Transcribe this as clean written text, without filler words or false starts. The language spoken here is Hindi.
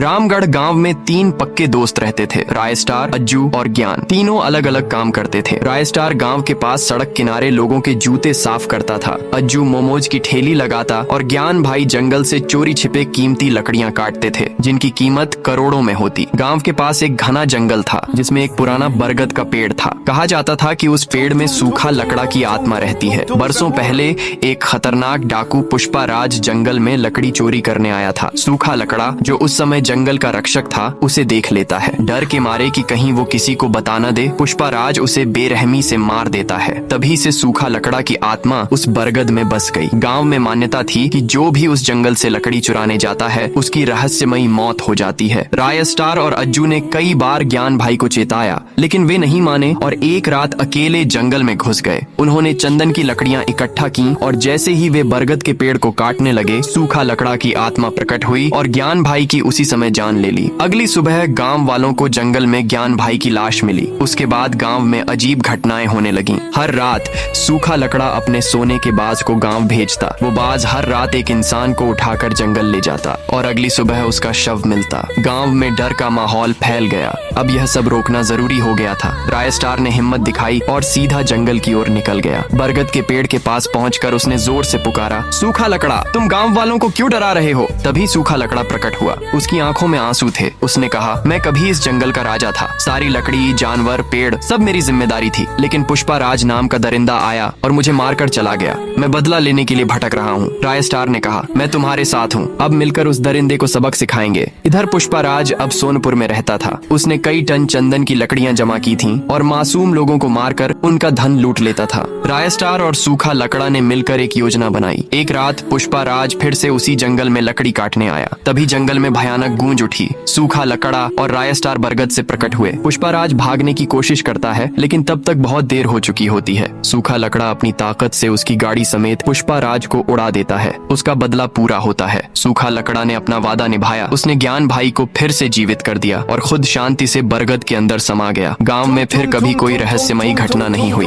रामगढ़ गांव में 3 पक्के दोस्त रहते थे, रायस्टार, अज्जू और ज्ञान। तीनों अलग अलग काम करते थे। रायस्टार गांव के पास सड़क किनारे लोगों के जूते साफ करता था। अज्जू मोमोज की ठेली लगाता और ज्ञान भाई जंगल से चोरी छिपे कीमती लकड़ियां काटते थे, जिनकी कीमत करोड़ों में होती। गांव के पास एक घना जंगल था जिसमें एक पुराना बरगद का पेड़ था। कहा जाता था कि उस पेड़ में सूखा लकड़ा की आत्मा रहती है। बरसों पहले एक खतरनाक डाकू पुष्पा राज जंगल में लकड़ी चोरी करने आया था। सूखा लकड़ा, जो उस समय जंगल का रक्षक था, उसे देख लेता है। डर के मारे कि कहीं वो किसी को बता न दे, पुष्पा राज उसे बेरहमी से मार देता है। तभी से सूखा लकड़ा की आत्मा उस बरगद में बस गई। गांव में मान्यता थी कि जो भी उस जंगल से लकड़ी चुराने जाता है उसकी रहस्यमयी मौत हो जाती है। रायस्टार और अज्जू ने कई बार ज्ञान भाई को चेताया, लेकिन वे नहीं माने और एक रात अकेले जंगल में घुस गए। उन्होंने चंदन की लकड़ियां इकट्ठा की और जैसे ही वे बरगद के पेड़ को काटने लगे, सूखा लकड़ा की आत्मा प्रकट हुई और ज्ञान भाई की उसी समय जान ले ली। अगली सुबह गांव वालों को जंगल में ज्ञान भाई की लाश मिली। उसके बाद गांव में अजीब घटनाएं होने लगीं। हर रात सूखा लकड़ा अपने सोने के बाज को गांव भेजता। वो बाज हर रात एक इंसान को उठाकर जंगल ले जाता और अगली सुबह उसका शव मिलता। गांव में डर का माहौल फैल गया। अब यह सब रोकना जरूरी हो गया था। रायस्टार ने हिम्मत दिखाई और सीधा जंगल की ओर निकल गया। बरगद के पेड़ के पास पहुंचकर उसने जोर से पुकारा, सूखा लकड़ा, तुम गांव वालों को क्यों डरा रहे हो? तभी सूखा लकड़ा प्रकट हुआ। उसकी आंखों में आंसू थे। उसने कहा, मैं कभी इस जंगल का राजा था। सारी लकड़ी, जानवर, पेड़ सब मेरी जिम्मेदारी थी, लेकिन पुष्पा राज नाम का दरिंदा आया और मुझे मारकर चला गया। मैं बदला लेने के लिए भटक रहा हूँ। रायस्टार ने कहा, मैं तुम्हारे साथ हूँ। अब मिलकर उस दरिंदे को सबक सिखाएंगे। इधर पुष्पा राज अब सोनपुर में रहता था। उसने कई टन चंदन की लकड़ियां जमा की थीं और मासूम लोगों को मारकर उनका धन लूट लेता था। रायस्टार और सूखा लकड़ा ने मिलकर एक योजना बनाई। एक रात पुष्पा राज फिर से उसी जंगल में लकड़ी काटने आया। तभी जंगल में भयानक गूंज उठी। सूखा लकड़ा और रायस्टार बरगद से प्रकट हुए। पुष्पा राज भागने की कोशिश करता है, लेकिन तब तक बहुत देर हो चुकी होती है। सूखा लकड़ा अपनी ताकत से उसकी गाड़ी समेत पुष्पा राज को उड़ा देता है। उसका बदला पूरा होता है। सूखा लकड़ा ने अपना वादा निभाया। उसने ज्ञान भाई को फिर से जीवित कर दिया और खुद शांति से बरगद के अंदर समा गया। गांव में फिर कभी कोई रहस्यमयी घटना नहीं हुई।